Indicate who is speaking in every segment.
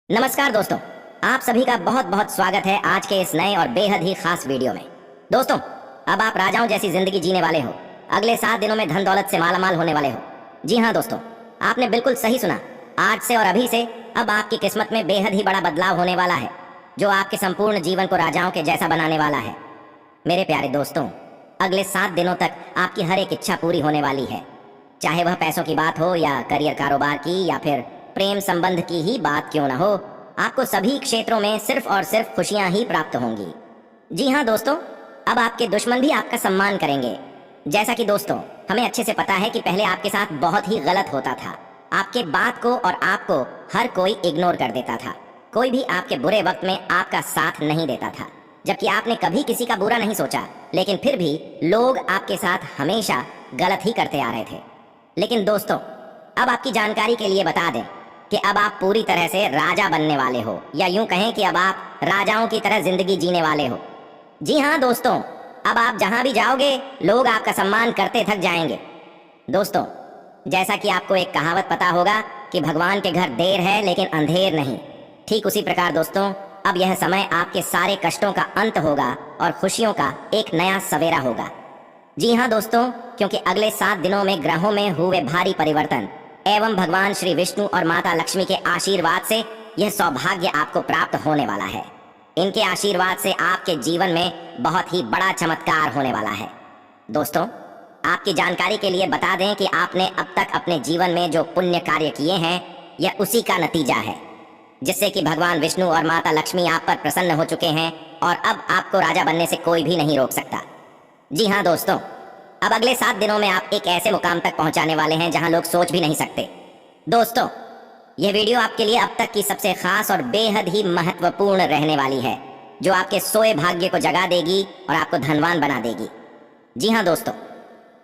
Speaker 1: नमस्कार दोस्तों, आप सभी का बहुत बहुत स्वागत है आज के इस नए और बेहद ही खास वीडियो में। दोस्तों, अब आप राजाओं जैसी जिंदगी जीने वाले हो। अगले 7 दिनों में धन दौलत से मालामाल होने वाले हो। जी हाँ दोस्तों, आपने बिल्कुल सही सुना। आज से और अभी से अब आपकी किस्मत में बेहद ही बड़ा बदलाव होने वाला है, जो आपके संपूर्ण जीवन को राजाओं के जैसा बनाने वाला है। मेरे प्यारे दोस्तों, अगले 7 दिनों तक आपकी हर एक इच्छा पूरी होने वाली है। चाहे वह पैसों की बात हो या करियर कारोबार की या फिर प्रेम संबंध की ही बात क्यों ना हो, आपको सभी क्षेत्रों में सिर्फ और सिर्फ खुशियां ही प्राप्त होंगी। जी हाँ दोस्तों, अब आपके दुश्मन भी आपका सम्मान करेंगे। जैसा कि दोस्तों, हमें अच्छे से पता है कि पहले आपके साथ बहुत ही गलत होता था। आपके बात को और आपको हर कोई इग्नोर कर देता था। कोई भी आपके बुरे वक्त में आपका साथ नहीं देता था, जबकि आपने कभी किसी का बुरा नहीं सोचा, लेकिन फिर भी लोग आपके साथ हमेशा गलत ही करते आ रहे थे। लेकिन दोस्तों, अब आपकी जानकारी के लिए बता दें कि अब आप पूरी तरह से राजा बनने वाले हो, या यूं कहें कि अब आप राजाओं की तरह जिंदगी जीने वाले हो। जी हाँ दोस्तों, अब आप जहां भी जाओगे लोग आपका सम्मान करते थक जाएंगे। दोस्तों, जैसा कि आपको एक कहावत पता होगा कि भगवान के घर देर है लेकिन अंधेर नहीं, ठीक उसी प्रकार दोस्तों, अब यह समय आपके सारे कष्टों का अंत होगा और खुशियों का एक नया सवेरा होगा। जी हाँ दोस्तों, क्योंकि अगले 7 दिनों में ग्रहों में हुए भारी परिवर्तन एवं भगवान श्री विष्णु और माता लक्ष्मी के आशीर्वाद से यह सौभाग्य आपको प्राप्त होने वाला है। इनके आशीर्वाद से आपके जीवन में बहुत ही बड़ा चमत्कार होने वाला है। दोस्तों, आपकी जानकारी के लिए बता दें कि आपने अब तक अपने जीवन में जो पुण्य कार्य किए हैं, यह उसी का नतीजा है, जिससे कि भगवान विष्णु और माता लक्ष्मी आप पर प्रसन्न हो चुके हैं और अब आपको राजा बनने से कोई भी नहीं रोक सकता। जी हाँ दोस्तों, अब अगले 7 दिनों में आप एक ऐसे मुकाम तक पहुंचाने वाले हैं जहां लोग सोच भी नहीं सकते। दोस्तों, यह वीडियो आपके लिए अब तक की सबसे खास और बेहद ही महत्वपूर्ण रहने वाली है, जो आपके सोए भाग्य को जगा देगी और आपको धनवान बना देगी। जी हाँ दोस्तों,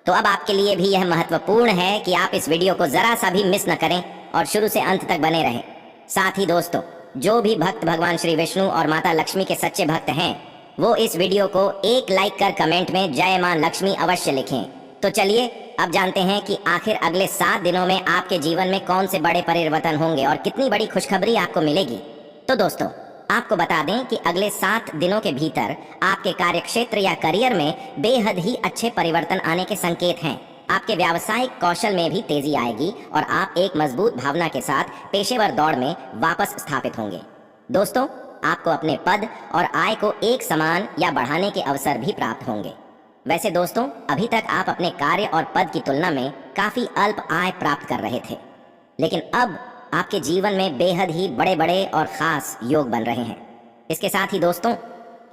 Speaker 1: तो अब आपके लिए भी यह महत्वपूर्ण है कि आप इस वीडियो को जरा सा भी मिस न करें और शुरू से अंत तक बने रहें। साथ ही दोस्तों, जो भी भक्त भगवान श्री विष्णु और माता लक्ष्मी के सच्चे भक्त हैं, वो इस वीडियो को एक लाइक कर कमेंट में जय मां लक्ष्मी अवश्य लिखें। तो चलिए अब जानते हैं कि आखिर अगले 7 दिनों में आपके जीवन में कौन से बड़े परिवर्तन होंगे और कितनी बड़ी खुशखबरी आपको मिलेगी। तो दोस्तों, आपको बता दें कि अगले 7 दिनों के भीतर आपके कार्यक्षेत्र या करियर में बेहद ही अच्छे परिवर्तन आने के संकेत हैं। आपके व्यावसायिक कौशल में भी तेजी आएगी और आप एक मजबूत भावना के साथ पेशेवर दौड़ में वापस स्थापित होंगे। दोस्तों, आपको अपने पद और आय को एक समान या बढ़ाने के अवसर भी प्राप्त होंगे। वैसे दोस्तों, अभी तक आप अपने कार्य और पद की तुलना में काफी अल्प आय प्राप्त कर रहे थे, लेकिन अब आपके जीवन में बेहद ही बड़े बड़े और खास योग बन रहे हैं। इसके साथ ही दोस्तों,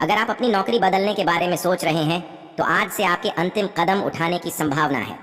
Speaker 1: अगर आप अपनी नौकरी बदलने के बारे में सोच रहे हैं तो आज से आपके अंतिम कदम उठाने की संभावना है।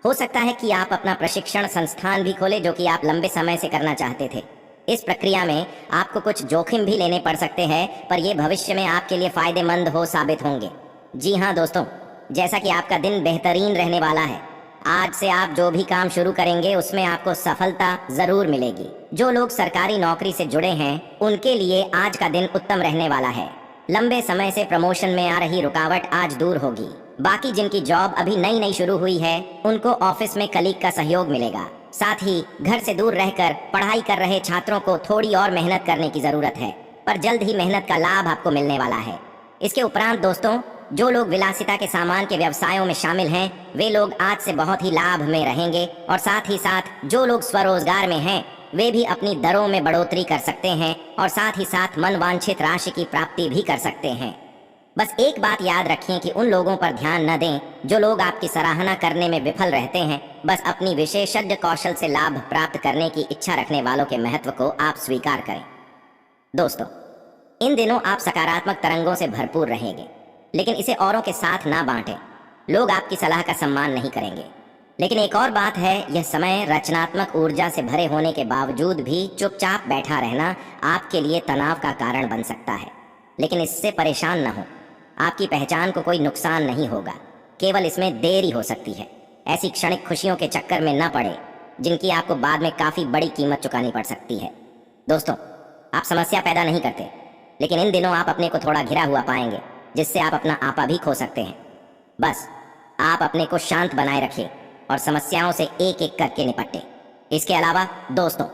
Speaker 1: हो सकता है कि आप अपना प्रशिक्षण संस्थान भी खोले, जो कि आप लंबे समय से करना चाहते थे। इस प्रक्रिया में आपको कुछ जोखिम भी लेने पड़ सकते हैं, पर ये भविष्य में आपके लिए फायदेमंद हो साबित होंगे। जी हाँ दोस्तों, जैसा कि आपका दिन बेहतरीन रहने वाला है, आज से आप जो भी काम शुरू करेंगे उसमें आपको सफलता जरूर मिलेगी। जो लोग सरकारी नौकरी से जुड़े हैं, उनके लिए आज का दिन उत्तम रहने वाला है। लंबे समय से प्रमोशन में आ रही रुकावट आज दूर होगी। बाकी जिनकी जॉब अभी नई नई शुरू हुई है, उनको ऑफिस में कलीग का सहयोग मिलेगा। साथ ही घर से दूर रहकर पढ़ाई कर रहे छात्रों को थोड़ी और मेहनत करने की जरूरत है, पर जल्द ही मेहनत का लाभ आपको मिलने वाला है। इसके उपरांत दोस्तों, जो लोग विलासिता के सामान के व्यवसायों में शामिल हैं, वे लोग आज से बहुत ही लाभ में रहेंगे, और साथ ही साथ जो लोग स्वरोजगार में हैं, वे भी अपनी दरों में बढ़ोतरी कर सकते हैं और साथ ही साथ मनवांछित राशि की प्राप्ति भी कर सकते हैं। बस एक बात याद रखें कि उन लोगों पर ध्यान न दें जो लोग आपकी सराहना करने में विफल रहते हैं। बस अपनी विशेषज्ञ कौशल से लाभ प्राप्त करने की इच्छा रखने वालों के महत्व को आप स्वीकार करें। दोस्तों, इन दिनों आप सकारात्मक तरंगों से भरपूर रहेंगे, लेकिन इसे औरों के साथ ना बांटें। लोग आपकी सलाह का सम्मान नहीं करेंगे। लेकिन एक और बात है, यह समय रचनात्मक ऊर्जा से भरे होने के बावजूद भी चुपचाप बैठा रहना आपके लिए तनाव का कारण बन सकता है। लेकिन इससे परेशान न हो, आपकी पहचान को कोई नुकसान नहीं होगा, केवल इसमें देरी हो सकती है। ऐसी क्षणिक खुशियों के चक्कर में न पड़े जिनकी आपको बाद में काफी बड़ी कीमत चुकानी पड़ सकती है। दोस्तों, आप समस्या पैदा नहीं करते, लेकिन इन दिनों आप अपने को थोड़ा घिरा हुआ पाएंगे, जिससे आप अपना आपा भी खो सकते हैं। बस आप अपने को शांत बनाए रखिए और समस्याओं से एक एक करके निपटे। इसके अलावा दोस्तों,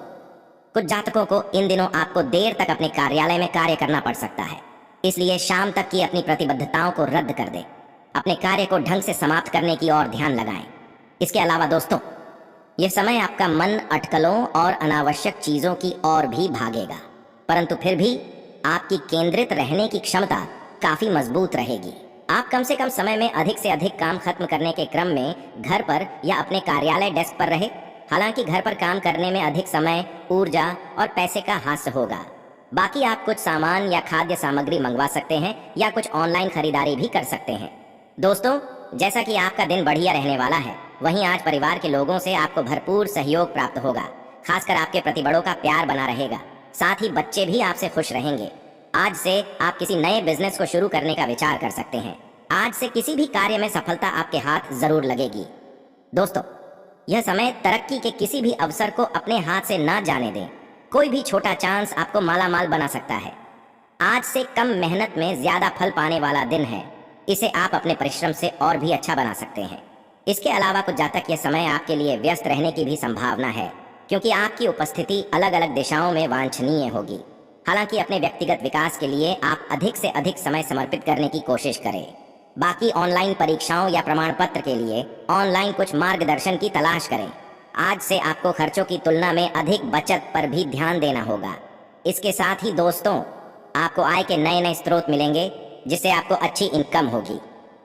Speaker 1: कुछ जातकों को इन दिनों आपको देर तक अपने कार्यालय में कार्य करना पड़ सकता है, इसलिए शाम तक की अपनी प्रतिबद्धताओं को रद्द कर दें। अपने कार्य को ढंग से समाप्त करने की ओर ध्यान लगाएं। इसके अलावा दोस्तों, यह समय आपका मन अटकलों और अनावश्यक चीजों की ओर भी भागेगा, परंतु फिर भी आपकी केंद्रित रहने की क्षमता काफी मजबूत रहेगी। आप कम से कम समय में अधिक से अधिक काम खत्म करने के क्रम में घर पर या अपने कार्यालय डेस्क पर रहे। हालांकि घर पर काम करने में अधिक समय, ऊर्जा और पैसे का हास्य होगा। बाकी आप कुछ सामान या खाद्य सामग्री मंगवा सकते हैं या कुछ ऑनलाइन खरीदारी भी कर सकते हैं। दोस्तों, जैसा कि आपका दिन बढ़िया रहने वाला है, वहीं आज परिवार के लोगों से आपको भरपूर सहयोग प्राप्त होगा। खासकर आपके प्रति बड़ों का प्यार बना रहेगा। साथ ही बच्चे भी आपसे खुश रहेंगे। आज से आप किसी नए बिजनेस को शुरू करने का विचार कर सकते हैं। आज से किसी भी कार्य में सफलता आपके हाथ जरूर लगेगी। दोस्तों, यह समय तरक्की के किसी भी अवसर को अपने हाथ से ना जाने दें। कोई भी छोटा चांस आपको मालामाल बना सकता है। आज से कम मेहनत में ज्यादा फल पाने वाला दिन है। इसे आप अपने परिश्रम से और भी अच्छा बना सकते हैं। इसके अलावा कुछ जातक यह समय आपके लिए व्यस्त रहने की भी संभावना है, क्योंकि आपकी उपस्थिति अलग अलग दिशाओं में वांछनीय होगी। हालांकि अपने व्यक्तिगत विकास के लिए आप अधिक से अधिक समय समर्पित करने की कोशिश करें। बाकी ऑनलाइन परीक्षाओं या प्रमाण पत्र के लिए ऑनलाइन कुछ मार्गदर्शन की तलाश करें। आज से आपको खर्चों की तुलना में अधिक बचत पर भी ध्यान देना होगा। इसके साथ ही दोस्तों, आपको आय के नए नए स्रोत मिलेंगे, जिससे आपको अच्छी इनकम होगी।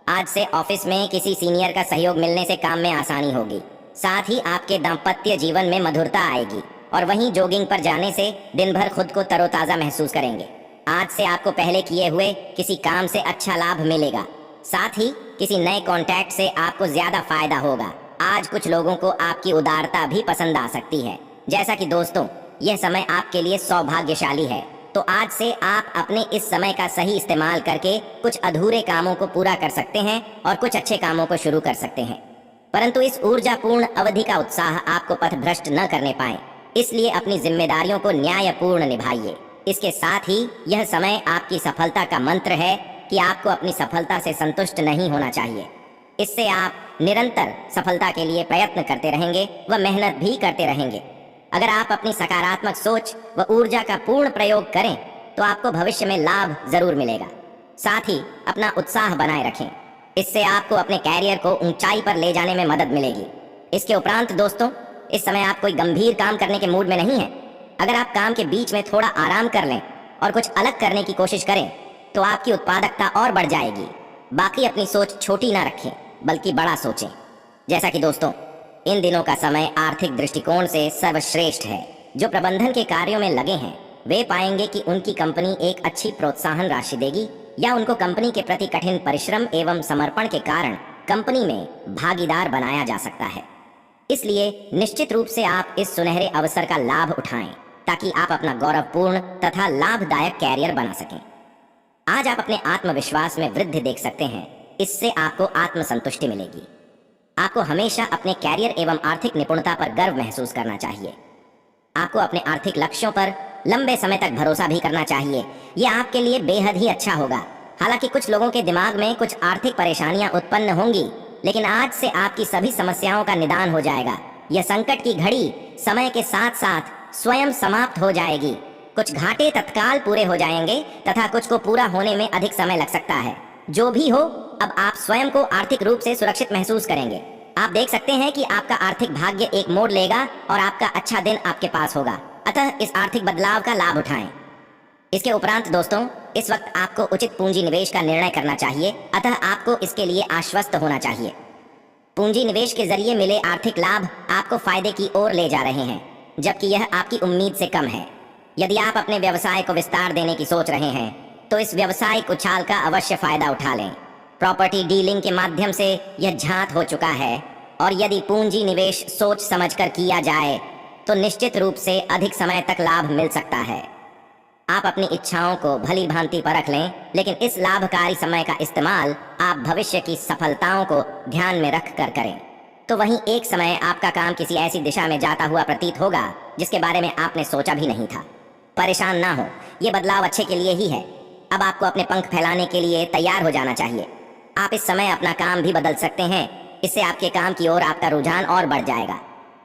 Speaker 1: आज से ऑफिस में किसी सीनियर का सहयोग मिलने से काम में आसानी होगी। साथ ही आपके दाम्पत्य जीवन में मधुरता आएगी और वहीं जॉगिंग पर जाने से दिन भर खुद को तरोताजा महसूस करेंगे। आज से आपको पहले किए हुए किसी काम से अच्छा लाभ मिलेगा। साथ ही किसी नए कॉन्टैक्ट से आपको ज्यादा फायदा होगा। आज कुछ लोगों को आपकी उदारता भी पसंद आ सकती है। जैसा कि दोस्तों, यह समय आपके लिए सौभाग्यशाली है, तो आज से आप अपने इस समय का सही इस्तेमाल करके कुछ अधूरे कामों को पूरा कर सकते हैं और कुछ अच्छे कामों को शुरू कर सकते हैं। परंतु इस ऊर्जापूर्ण अवधि का उत्साह आपको पथभ्रष्ट न करने पाए, इसलिए अपनी जिम्मेदारियों को न्यायपूर्ण निभाइए। इसके साथ ही यह समय आपकी सफलता का मंत्र है कि आपको अपनी सफलता से संतुष्ट नहीं होना चाहिए। इससे आप निरंतर सफलता के लिए प्रयत्न करते रहेंगे व मेहनत भी करते रहेंगे। अगर आप अपनी सकारात्मक सोच व ऊर्जा का पूर्ण प्रयोग करें तो आपको भविष्य में लाभ जरूर मिलेगा। साथ ही अपना उत्साह बनाए रखें। इससे आपको अपने कैरियर को ऊंचाई पर ले जाने में मदद मिलेगी। इसके उपरांत दोस्तों, इस समय आप कोई गंभीर काम करने के मूड में नहीं हैं। अगर आप काम के बीच में थोड़ा आराम कर लें और कुछ अलग करने की कोशिश करें तो आपकी उत्पादकता और बढ़ जाएगी। बाकी अपनी सोच छोटी ना रखें, बल्कि बड़ा सोचें। जैसा कि दोस्तों, इन दिनों का समय आर्थिक दृष्टिकोण से सर्वश्रेष्ठ है। जो प्रबंधन के कार्यों में लगे हैं वे पाएंगे कि उनकी कंपनी एक अच्छी प्रोत्साहन राशि देगी, या उनको कंपनी के प्रति कठिन परिश्रम एवं समर्पण के कारण कंपनी में भागीदार बनाया जा सकता है। इसलिए निश्चित रूप से आप इस सुनहरे अवसर का लाभ उठाएं, ताकि आप अपना गौरवपूर्ण तथा लाभदायक कैरियर बना सकें। आज आप अपने आत्मविश्वास में वृद्धि देख सकते हैं। इससे आपको आत्मसंतुष्टि मिलेगी। आपको हमेशा अपने कैरियर एवं आर्थिक निपुणता पर गर्व महसूस करना चाहिए। आपको अपने आर्थिक लक्ष्यों पर लंबे समय तक भरोसा भी करना चाहिए। यह आपके लिए बेहद ही अच्छा होगा। हालांकि कुछ लोगों के दिमाग में कुछ आर्थिक परेशानियां उत्पन्न होंगी, लेकिन आज से आपकी सभी समस्याओं का निदान हो जाएगा। यह संकट की घड़ी समय के साथ साथ स्वयं समाप्त हो जाएगी। कुछ घाटे तत्काल पूरे हो जाएंगे तथा कुछ को पूरा होने में अधिक समय लग सकता है। जो भी हो, अब आप स्वयं को आर्थिक रूप से सुरक्षित महसूस करेंगे। आप देख सकते हैं कि आपका आर्थिक भाग्य एक मोड़ लेगा और आपका अच्छा दिन आपके पास होगा। अतः इस आर्थिक बदलाव का लाभ उठाएं। इसके उपरांत दोस्तों, इस वक्त आपको उचित पूंजी निवेश का निर्णय करना चाहिए। अतः आपको इसके लिए आश्वस्त होना चाहिए। पूंजी निवेश के जरिए मिले आर्थिक लाभ आपको फायदे की ओर ले जा रहे हैं, जबकि यह आपकी उम्मीद से कम है। यदि आप अपने व्यवसाय को विस्तार देने की सोच रहे हैं तो इस व्यवसायिक उछाल का अवश्य फायदा उठा लें। प्रॉपर्टी डीलिंग के माध्यम से यह झांत हो चुका है, और यदि पूंजी निवेश सोच समझकर किया जाए तो निश्चित रूप से अधिक समय तक लाभ मिल सकता है। आप अपनी इच्छाओं को भली भांति परख लें, लेकिन इस लाभकारी समय का इस्तेमाल आप भविष्य की सफलताओं को ध्यान में रख कर करें। तो वहीं एक समय आपका काम किसी ऐसी दिशा में जाता हुआ प्रतीत होगा जिसके बारे में आपने सोचा भी नहीं था। परेशान ना हो, ये बदलाव अच्छे के लिए ही है। अब आपको अपने पंख फैलाने के लिए तैयार हो जाना चाहिए। आप इस समय अपना काम भी बदल सकते हैं। इससे आपके काम की ओर आपका रुझान और बढ़ जाएगा।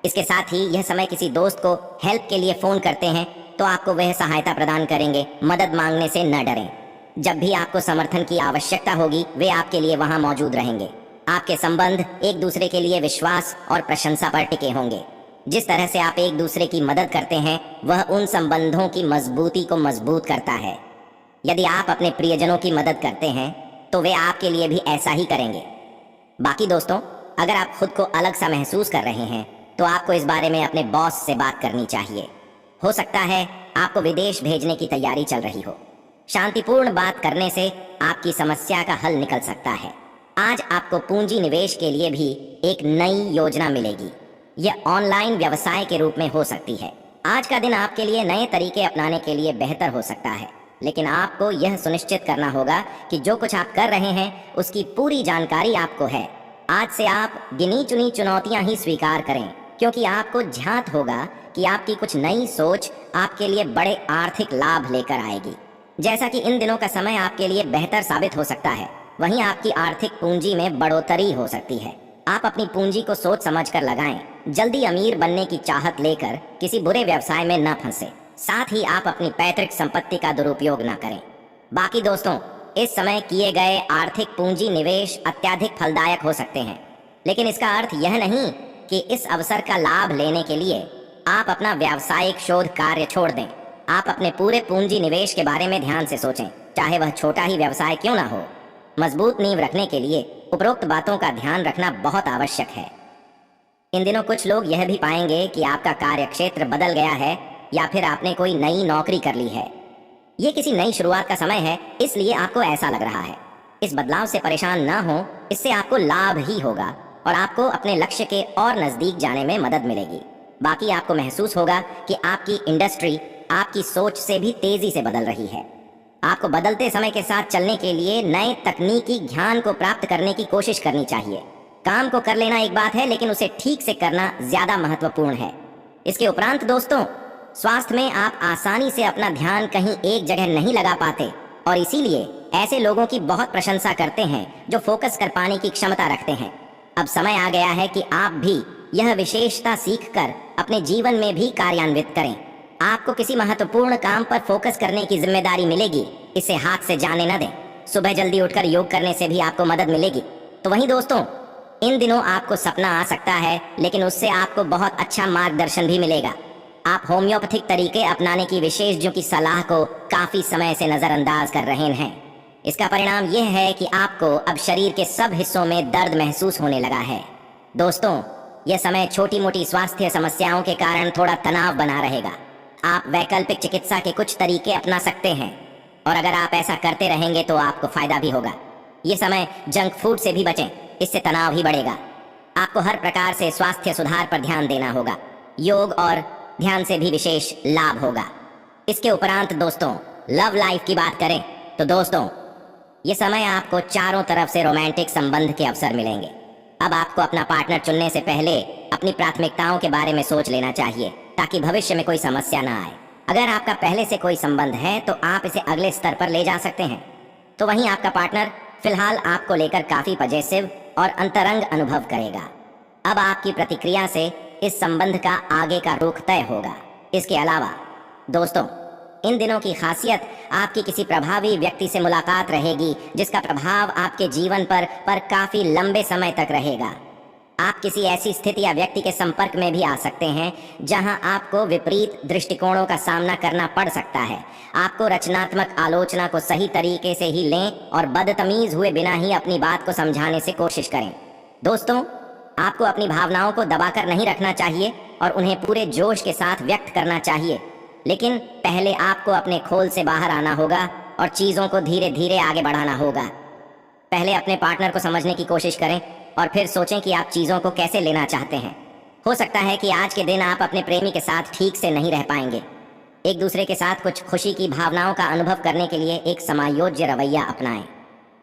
Speaker 1: इसके साथ ही यह समय किसी दोस्त को हेल्प के लिए फोन करते हैं तो आपको वह सहायता प्रदान करेंगे। मदद मांगने से न डरें। जब भी आपको समर्थन की आवश्यकता होगी वे आपके लिए वहां मौजूद रहेंगे। आपके संबंध एक दूसरे के लिए विश्वास और प्रशंसा पर टिके होंगे। जिस तरह से आप एक दूसरे की मदद करते हैं वह उन संबंधों की मजबूती को मजबूत करता है। यदि आप अपने प्रियजनों की मदद करते हैं तो वे आपके लिए भी ऐसा ही करेंगे। बाकी दोस्तों, अगर आप खुद को अलग सा महसूस कर रहे हैं तो आपको इस बारे में अपने बॉस से बात करनी चाहिए। हो सकता है आपको विदेश भेजने की तैयारी चल रही हो। शांतिपूर्ण बात करने से आपकी समस्या का हल निकल सकता है। आज आपको पूंजी निवेश के लिए भी एक नई योजना मिलेगी। यह ऑनलाइन व्यवसाय के रूप में हो सकती है। आज का दिन आपके लिए नए तरीके अपनाने के लिए बेहतर हो सकता है, लेकिन आपको यह सुनिश्चित करना होगा कि जो कुछ आप कर रहे हैं उसकी पूरी जानकारी आपको है। आज से आप गिनी चुनी चुनौतियां ही स्वीकार करें, क्योंकि आपको ध्यात होगा कि आपकी कुछ नई सोच आपके लिए बड़े आर्थिक लाभ लेकर आएगी। जैसा कि इन दिनों का समय आपके लिए बेहतर साबित हो सकता है, वहीं आपकी आर्थिक पूंजी में बढ़ोतरी हो सकती है। आप अपनी पूंजी को सोच समझकर लगाएं। जल्दी अमीर बनने की चाहत लेकर किसी बुरे व्यवसाय में न फंसे। साथ ही आप अपनी पैतृक संपत्ति का दुरुपयोग न करें। बाकी दोस्तों, इस समय किए गए आर्थिक पूंजी निवेश अत्यधिक फलदायक हो सकते हैं, लेकिन इसका अर्थ यह नहीं कि इस अवसर का लाभ लेने के लिए आप अपना व्यावसायिक शोध कार्य छोड़ दें। आप अपने पूरे पूंजी निवेश के बारे में ध्यान से सोचें, चाहे वह छोटा ही व्यवसाय क्यों ना हो। मजबूत नींव रखने के लिए उपरोक्त बातों का ध्यान रखना बहुत आवश्यक है। इन दिनों कुछ लोग यह भी पाएंगे कि आपका कार्यक्षेत्र बदल गया है या फिर आपने कोई नई नौकरी कर ली है। ये किसी नई शुरुआत का समय है, इसलिए आपको ऐसा लग रहा है। इस बदलाव से परेशान ना हो, इससे आपको लाभ ही होगा और आपको अपने लक्ष्य के और नजदीक जाने में मदद मिलेगी। बाकी आपको महसूस होगा कि आपकी इंडस्ट्री आपकी सोच से भी तेजी से बदल रही है। आपको बदलते समय के साथ चलने के लिए नए तकनीकी ज्ञान को प्राप्त करने की कोशिश करनी चाहिए। काम को कर लेना एक बात है, लेकिन उसे ठीक से करना ज्यादा महत्वपूर्ण है। इसके उपरांत दोस्तों, स्वास्थ्य में आप आसानी से अपना ध्यान कहीं एक जगह नहीं लगा पाते और इसीलिए ऐसे लोगों की बहुत प्रशंसा करते हैं जो फोकस कर पाने की क्षमता रखते हैं। अब समय आ गया है कि आप भी यह विशेषता सीखकर अपने जीवन में भी कार्यान्वित करें। आपको किसी महत्वपूर्ण काम पर फोकस करने की जिम्मेदारी मिलेगी, इसे हाथ से जाने न दें। सुबह जल्दी उठकर योग करने से भी आपको मदद मिलेगी। तो वहीं दोस्तों, इन दिनों आपको सपना आ सकता है, लेकिन उससे आपको बहुत अच्छा मार्गदर्शन भी मिलेगा। आप होम्योपैथिक तरीके अपनाने की विशेषज्ञों की सलाह को काफी समय से नजरअंदाज कर रहे हैं। इसका परिणाम यह है कि आपको अब शरीर के सब हिस्सों में दर्द महसूस होने लगा है। दोस्तों, यह समय छोटी मोटी स्वास्थ्य समस्याओं के कारण थोड़ा तनाव बना रहेगा। आप वैकल्पिक चिकित्सा के कुछ तरीके अपना सकते हैं और अगर आप ऐसा करते रहेंगे तो आपको फायदा भी होगा। ये समय जंक फूड से भी बचें, इससे तनाव ही बढ़ेगा। आपको हर प्रकार से स्वास्थ्य सुधार पर ध्यान देना होगा। योग और ध्यान से भी विशेष लाभ होगा। इसके उपरांत दोस्तों, लव लाइफ की बात करें तो दोस्तों, ये समय आपको चारों तरफ से रोमांटिक संबंध के अवसर मिलेंगे। अब आपको अपना पार्टनर चुनने से पहले अपनी प्राथमिकताओं के बारे में सोच लेना चाहिए, ताकि भविष्य में कोई समस्या ना आए। अगर आपका पहले से कोई संबंध है तो आप इसे अगले स्तर पर ले जा सकते हैं। तो वहीं आपका पार्टनर फिलहाल आपको लेकर काफी पजेसिव और अंतरंग अनुभव करेगा। अब आपकी प्रतिक्रिया से इस संबंध का आगे का रुख तय होगा। इसके अलावा दोस्तों, इन दिनों की खासियत आपकी किसी प्रभावी व्यक्ति से मुलाकात रहेगी, जिसका प्रभाव आपके जीवन पर काफी लंबे समय तक रहेगा। आप किसी ऐसी स्थिति या व्यक्ति के संपर्क में भी आ सकते हैं जहां आपको विपरीत दृष्टिकोणों का सामना करना पड़ सकता है। आपको रचनात्मक आलोचना को सही तरीके से ही लें और बदतमीज हुए बिना ही अपनी बात को समझाने से कोशिश करें। दोस्तों, आपको अपनी भावनाओं को दबाकर नहीं रखना चाहिए और उन्हें पूरे जोश के साथ व्यक्त करना चाहिए, लेकिन पहले आपको अपने खोल से बाहर आना होगा और चीजों को धीरे धीरे आगे बढ़ाना होगा। पहले अपने पार्टनर को समझने की कोशिश करें और फिर सोचें कि आप चीजों को कैसे लेना चाहते हैं। हो सकता है कि आज के दिन आप अपने प्रेमी के साथ ठीक से नहीं रह पाएंगे। एक दूसरे के साथ कुछ खुशी की भावनाओं का अनुभव करने के लिए एक समायोज्य रवैया अपनाएं।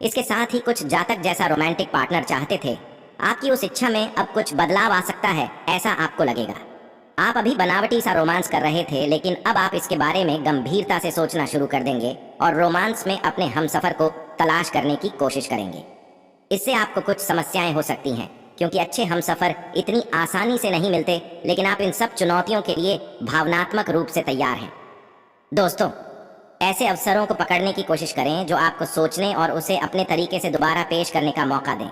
Speaker 1: इसके साथ ही कुछ जातक जैसा रोमांटिक पार्टनर चाहते थे, आपकी उस इच्छा में अब कुछ बदलाव आ सकता है, ऐसा आपको लगेगा। आप अभी बनावटी सा रोमांस कर रहे थे, लेकिन अब आप इसके बारे में गंभीरता से सोचना शुरू कर देंगे और रोमांस में अपने हमसफर को तलाश करने की कोशिश करेंगे। इससे आपको कुछ समस्याएं हो सकती हैं, क्योंकि अच्छे हमसफर इतनी आसानी से नहीं मिलते, लेकिन आप इन सब चुनौतियों के लिए भावनात्मक रूप से तैयार हैं। दोस्तों, ऐसे अवसरों को पकड़ने की कोशिश करें जो आपको सोचने और उसे अपने तरीके से दोबारा पेश करने का मौका दें।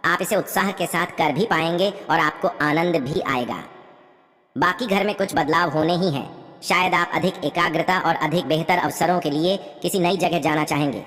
Speaker 1: आप इसे उत्साह के साथ कर भी पाएंगे और आपको आनंद भी आएगा। बाकी घर में कुछ बदलाव होने ही हैं। शायद आप अधिक एकाग्रता और अधिक बेहतर अवसरों के लिए किसी नई जगह जाना चाहेंगे।